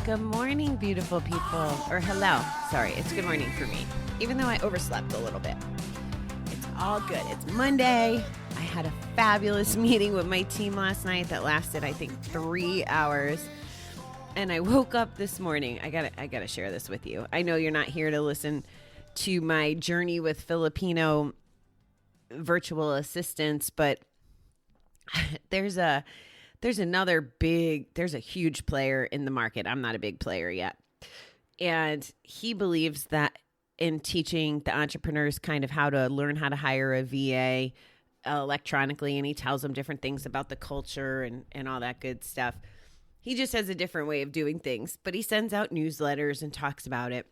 Good morning, beautiful people. Or hello. Sorry, it's good morning for me, even though I overslept a little bit. It's all good. It's Monday. I had a fabulous meeting with my team last night that lasted, I think, 3 hours. And I woke up this morning. I gotta share this with you. I know you're not here to listen to my journey with Filipino virtual assistants, but there's a huge player in the market. I'm not a big player yet. And he believes that in teaching the entrepreneurs kind of how to learn how to hire a VA electronically, and he tells them different things about the culture and all that good stuff. He just has a different way of doing things, but he sends out newsletters and talks about it.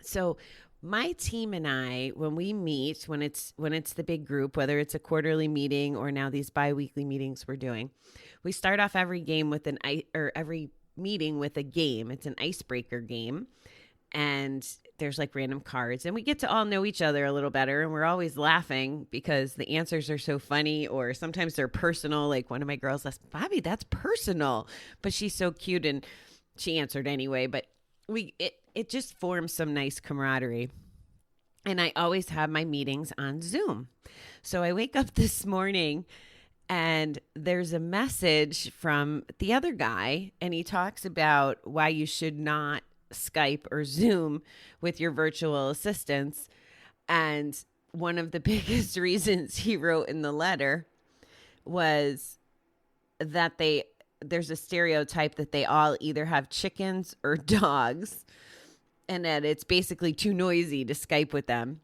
So my team and I, when we meet, when it's the big group, whether it's a quarterly meeting or now these bi-weekly meetings we're doing, we start off every meeting with a game. It's an icebreaker game, and there's like random cards, and we get to all know each other a little better, and we're always laughing because the answers are so funny, or sometimes they're personal. Like one of my girls asked, "Bobby, that's personal," but she's so cute and she answered anyway. But it just forms some nice camaraderie. And I always have my meetings on Zoom. So I wake up this morning and there's a message from the other guy, and he talks about why you should not Skype or Zoom with your virtual assistants. And one of the biggest reasons he wrote in the letter was that there's a stereotype that they all either have chickens or dogs, and that it's basically too noisy to Skype with them.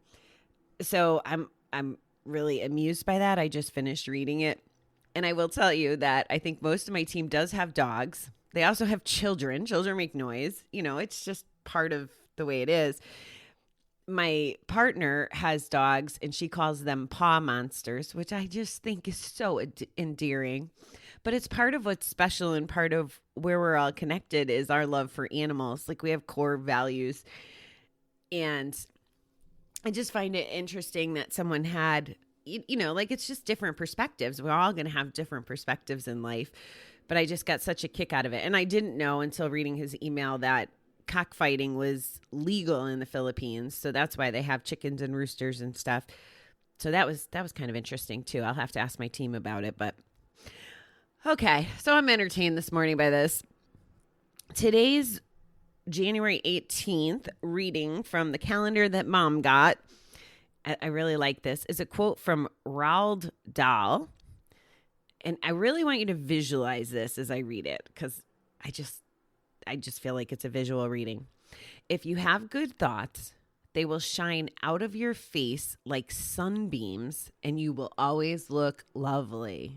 So I'm really amused by that. I just finished reading it. And I will tell you that I think most of my team does have dogs. They also have children. Children make noise. You know, it's just part of the way it is. My partner has dogs, and she calls them paw monsters, which I just think is so endearing. But it's part of what's special, and part of where we're all connected is our love for animals. Like, we have core values. And I just find it interesting that someone had, like, it's just different perspectives. We're all going to have different perspectives in life. But I just got such a kick out of it. And I didn't know until reading his email that cockfighting was legal in the Philippines. So that's why they have chickens and roosters and stuff. So that was kind of interesting too. I'll have to ask my team about it, but okay. So I'm entertained this morning by this. Today's January 18th reading from the calendar that Mom got, I really like this, is a quote from Roald Dahl. And I really want you to visualize this as I read it, because I just feel like it's a visual reading. If you have good thoughts, they will shine out of your face like sunbeams, and you will always look lovely.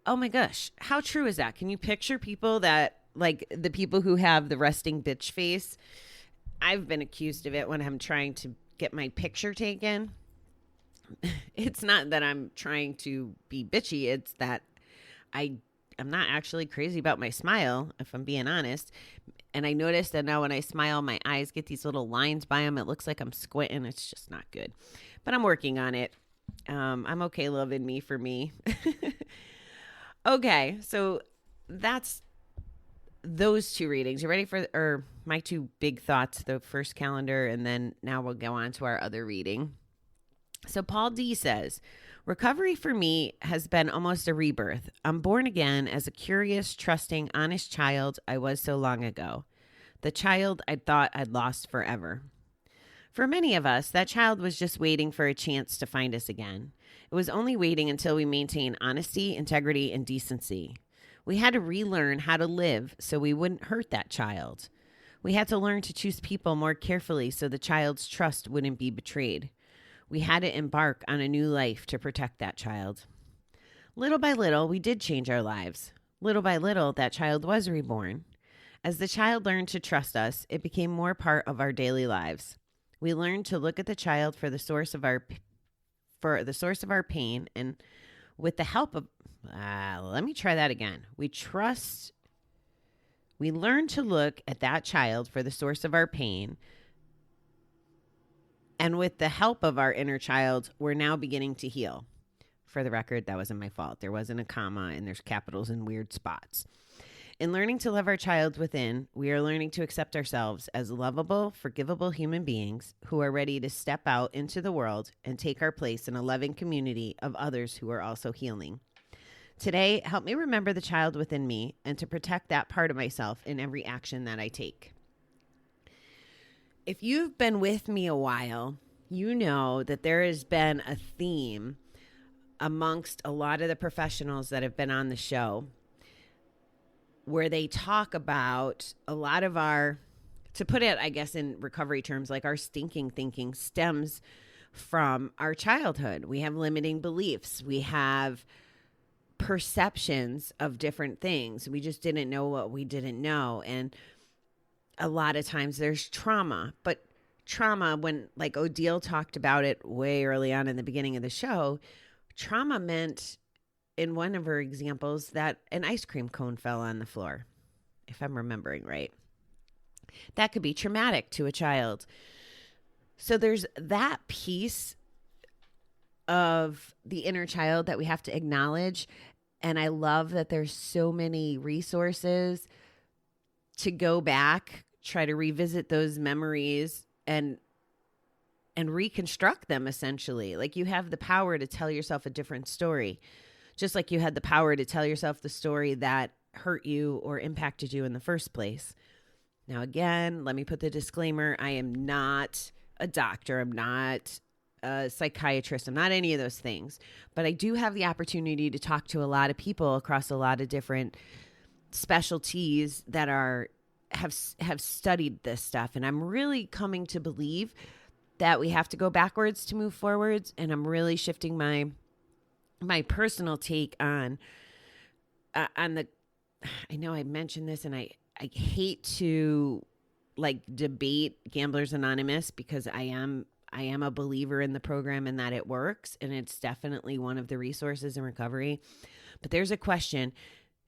Oh my gosh, how true is that? Can you picture people that, like the people who have the resting bitch face? I've been accused of it when I'm trying to get my picture taken. It's not that I'm trying to be bitchy. It's that I'm not actually crazy about my smile, if I'm being honest. And I noticed that now when I smile, my eyes get these little lines by them. It looks like I'm squinting. It's just not good. But I'm working on it. I'm okay loving me for me. Okay, so that's those two readings. You ready for my two big thoughts, the first calendar, and then now we'll go on to our other reading. So Paul D says, recovery for me has been almost a rebirth. I'm born again as a curious, trusting, honest child I was so long ago. The child I thought I'd lost forever. For many of us, that child was just waiting for a chance to find us again. It was only waiting until we maintain honesty, integrity, and decency. We had to relearn how to live so we wouldn't hurt that child. We had to learn to choose people more carefully so the child's trust wouldn't be betrayed. We had to embark on a new life to protect that child. Little by little, we did change our lives. Little by little, that child was reborn. As the child learned to trust us, it became more part of our daily lives. We learned to look at the child for the source of our pain, and with the help of let me try that again. We learned to look at that child for the source of our pain. And with the help of our inner child, we're now beginning to heal. For the record, that wasn't my fault. There wasn't a comma, and there's capitals in weird spots. In learning to love our child within, we are learning to accept ourselves as lovable, forgivable human beings who are ready to step out into the world and take our place in a loving community of others who are also healing. Today, help me remember the child within me and to protect that part of myself in every action that I take. If you've been with me a while, you know that there has been a theme amongst a lot of the professionals that have been on the show where they talk about a lot of our, to put it, I guess, in recovery terms, like our stinking thinking stems from our childhood. We have limiting beliefs. We have perceptions of different things. We just didn't know what we didn't know. And a lot of times there's trauma, but trauma, when like Odile talked about it way early on in the beginning of the show, trauma meant, in one of her examples, that an ice cream cone fell on the floor, if I'm remembering right. That could be traumatic to a child. So there's that piece of the inner child that we have to acknowledge. And I love that there's so many resources to go back, try to revisit those memories and reconstruct them, essentially. Like, you have the power to tell yourself a different story, just like you had the power to tell yourself the story that hurt you or impacted you in the first place. Now, again, let me put the disclaimer. I am not a doctor. I'm not a psychiatrist. I'm not any of those things. But I do have the opportunity to talk to a lot of people across a lot of different specialties that have studied this stuff. And I'm really coming to believe that we have to go backwards to move forwards. And I'm really shifting my personal take on the, I know I mentioned this, and I hate to like debate Gamblers Anonymous, because I am a believer in the program and that it works. And it's definitely one of the resources in recovery. But there's a question: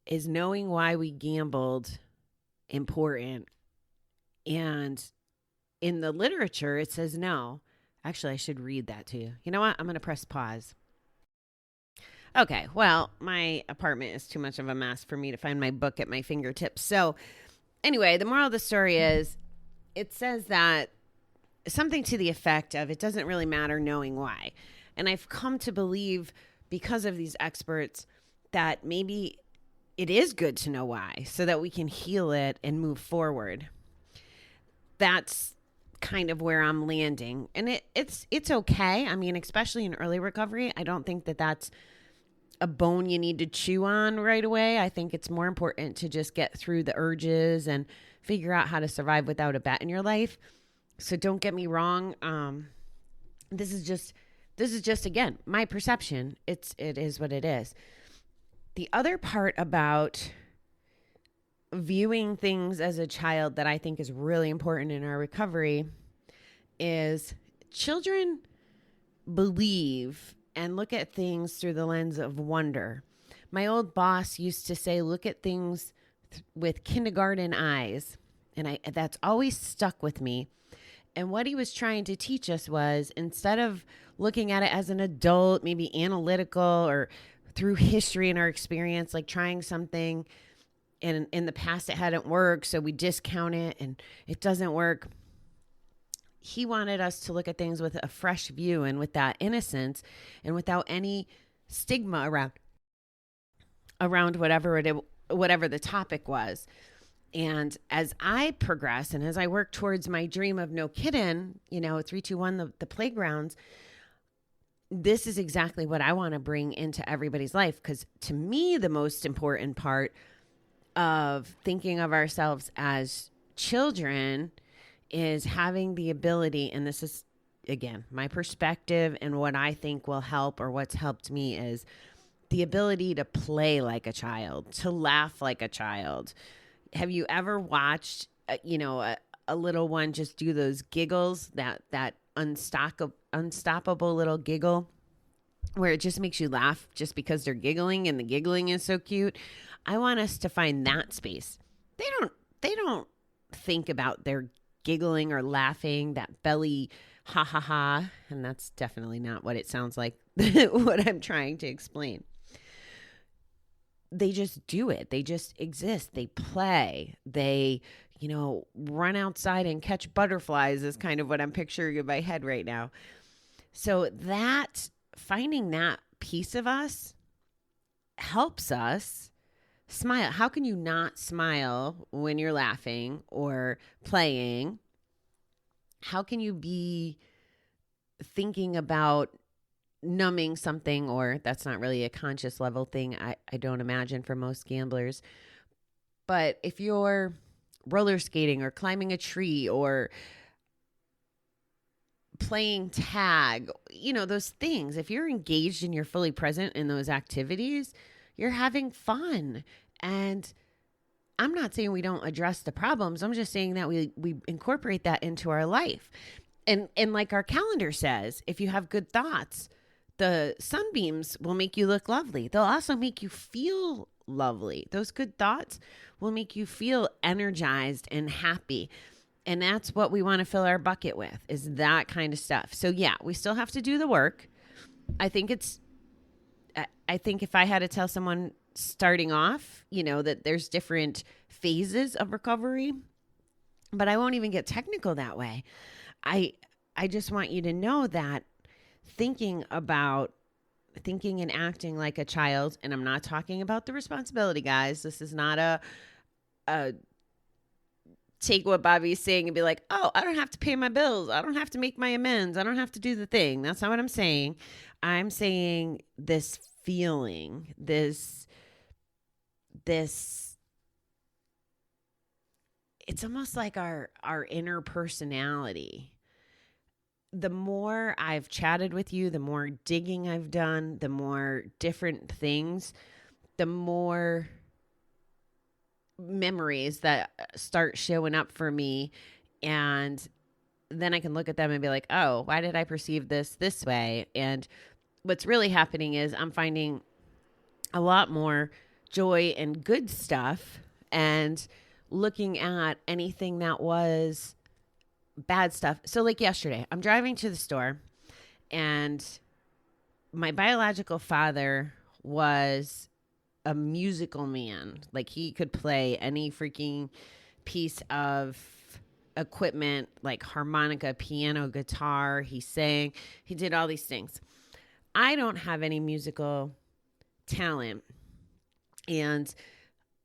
is knowing why we gambled important? And in the literature, it says no. Actually, I should read that to you. You know what? I'm going to press pause. Okay, well, my apartment is too much of a mess for me to find my book at my fingertips. So anyway, the moral of the story is, it says that something to the effect of, it doesn't really matter knowing why. And I've come to believe, because of these experts, that maybe it is good to know why, so that we can heal it and move forward. That's kind of where I'm landing. And it's okay. I mean, especially in early recovery, I don't think that that's a bone you need to chew on right away. I think it's more important to just get through the urges and figure out how to survive without a bet in your life. So don't get me wrong. This is just again, my perception. It is what it is. The other part about viewing things as a child that I think is really important in our recovery is, children believe and look at things through the lens of wonder. My old boss used to say, look at things with kindergarten eyes. And that's always stuck with me. And what he was trying to teach us was, instead of looking at it as an adult, maybe analytical or through history and our experience, like trying something and in the past it hadn't worked, so we discount it and it doesn't work. He wanted us to look at things with a fresh view and with that innocence and without any stigma around whatever the topic was. And as I progress and as I work towards my dream of no Kiddin, 321, the playgrounds, this is exactly what I want to bring into everybody's life. Because to me, the most important part of thinking of ourselves as children is having the ability, and this is, again, my perspective and what I think will help, or what's helped me, is the ability to play like a child, to laugh like a child. Have you ever watched, a little one just do those giggles, that unstoppable little giggle where it just makes you laugh just because they're giggling and the giggling is so cute? I want us to find that space. They don't think about their giggling or laughing, that belly ha ha ha, and that's definitely not what it sounds like, what I'm trying to explain. they just do it. They just exist. They play. They, run outside and catch butterflies is kind of what I'm picturing in my head right now. So finding that piece of us helps us smile. How can you not smile when you're laughing or playing? How can you be thinking about numbing something, or that's not really a conscious level thing, I don't imagine, for most gamblers. But if you're roller skating or climbing a tree or playing tag, those things, if you're engaged and you're fully present in those activities, you're having fun. And I'm not saying we don't address the problems. I'm just saying that we incorporate that into our life. And like our calendar says, if you have good thoughts, the sunbeams will make you look lovely. They'll also make you feel lovely. Those good thoughts will make you feel energized and happy. And that's what we want to fill our bucket with, is that kind of stuff. So yeah, we still have to do the work. I think if I had to tell someone starting off, that there's different phases of recovery, but I won't even get technical that way. I just want you to know that thinking and acting like a child, and I'm not talking about the responsibility, guys. This is not a take what Bobby's saying and be like, oh, I don't have to pay my bills. I don't have to make my amends. I don't have to do the thing. That's not what I'm saying. I'm saying this feeling, this, it's almost like our inner personality. The more I've chatted with you, the more digging I've done, the more different things, the more memories that start showing up for me. And then I can look at them and be like, oh, why did I perceive this way? And what's really happening is I'm finding a lot more joy and good stuff, and looking at anything that was bad stuff. So like yesterday, I'm driving to the store, and my biological father was a musical man. Like, he could play any freaking piece of equipment, like harmonica, piano, guitar. He sang, he did all these things. I don't have any musical talent, and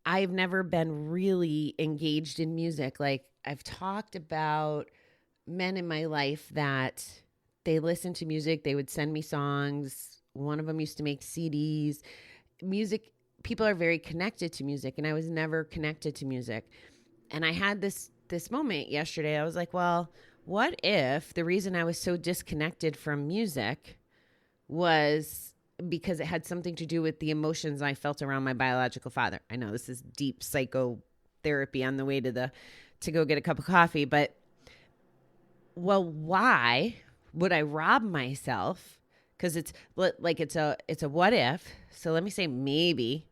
I've never been really engaged in music. Like, I've talked about men in my life that they listened to music. They would send me songs. One of them used to make CDs. Music, people are very connected to music, and I was never connected to music. And I had this moment yesterday. I was like, well, what if the reason I was so disconnected from music was because it had something to do with the emotions I felt around my biological father? I know this is deep psychotherapy on the way to go get a cup of coffee, but well, why would I rob myself? Because it's a what if. So let me say maybe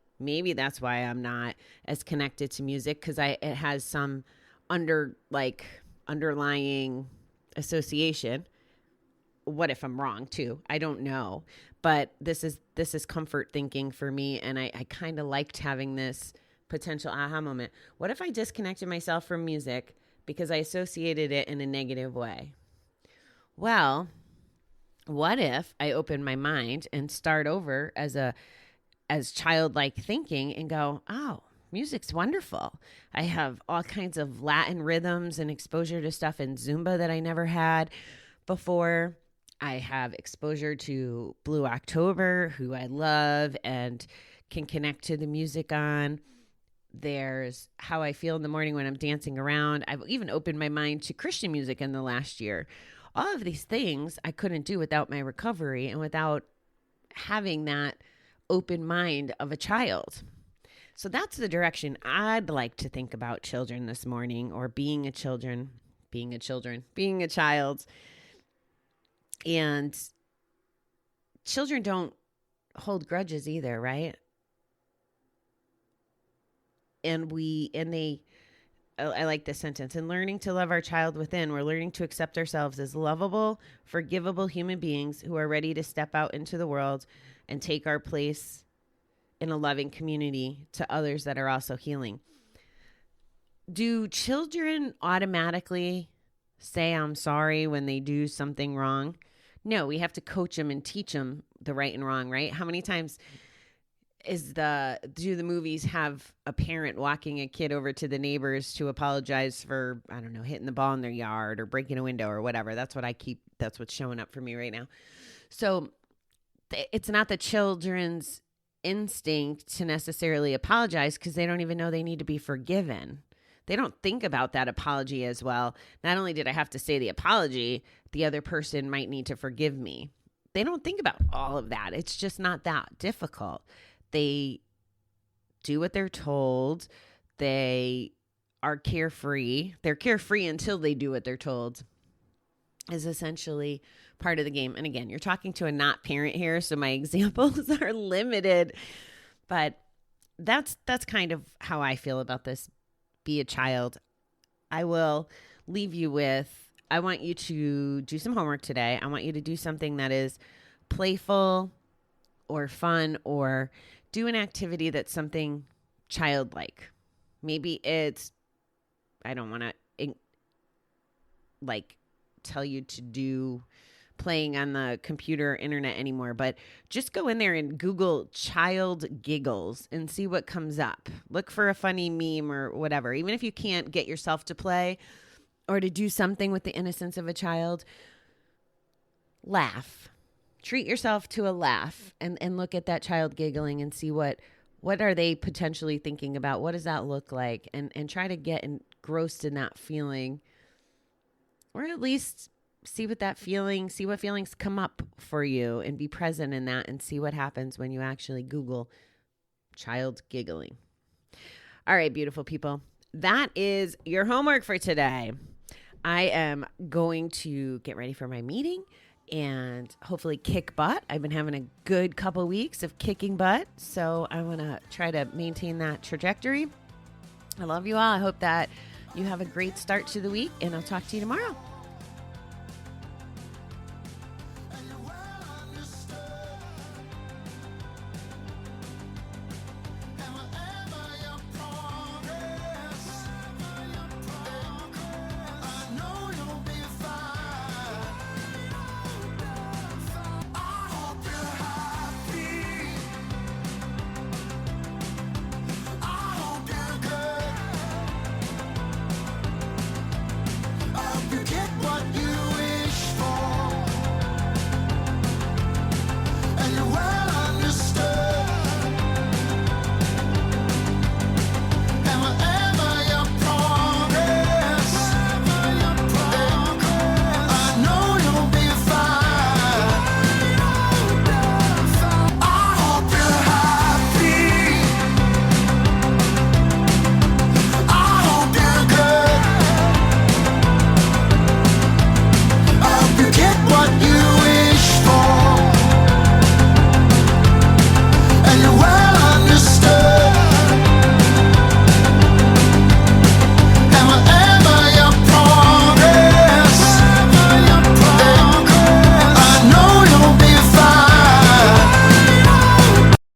that's why I'm not as connected to music, because it has some underlying association. What if I'm wrong too? I don't know. But this is comfort thinking for me, and I kind of liked having this potential aha moment. What if I disconnected myself from music because I associated it in a negative way? Well, what if I open my mind and start over as childlike thinking and go, oh, music's wonderful. I have all kinds of Latin rhythms and exposure to stuff in Zumba that I never had before. I have exposure to Blue October, who I love and can connect to the music on. There's how I feel in the morning when I'm dancing around. I've even opened my mind to Christian music in the last year. All of these things I couldn't do without my recovery and without having that open mind of a child. So that's the direction I'd like to think about children this morning, or being a child. And children don't hold grudges either, right? I like this sentence. In learning to love our child within, we're learning to accept ourselves as lovable, forgivable human beings who are ready to step out into the world and take our place in a loving community to others that are also healing. Do children automatically say I'm sorry when they do something wrong? No, we have to coach them and teach them the right and wrong, right? How many times do the movies have a parent walking a kid over to the neighbors to apologize for, I don't know, hitting the ball in their yard or breaking a window or whatever? That's what's showing up for me right now. So it's not the children's instinct to necessarily apologize because they don't even know they need to be forgiven. They don't think about that apology as well. Not only did I have to say the apology, the other person might need to forgive me. They don't think about all of that. It's just not that difficult. They do what they're told. They are carefree. They're carefree until they do what they're told, is essentially part of the game. And again, you're talking to a not parent here, so my examples are limited. But that's kind of how I feel about this. Be a child. I will leave you with, I want you to do some homework today. I want you to do something that is playful or fun, or do an activity that's something childlike. Maybe it's, I don't want to tell you to do playing on the computer or internet anymore, but just go in there and Google child giggles and see what comes up. Look for a funny meme or whatever. Even if you can't get yourself to play or to do something with the innocence of a child, laugh. Treat yourself to a laugh and look at that child giggling and see what are they potentially thinking about? What does that look like? And try to get engrossed in that feeling, or at least see what feelings come up for you, and be present in that and see what happens when you actually Google child giggling. All right, beautiful people. That is your homework for today. I am going to get ready for my meeting and hopefully kick butt. I've been having a good couple weeks of kicking butt, so I want to try to maintain that trajectory. I love you all. I hope that you have a great start to the week, and I'll talk to you tomorrow.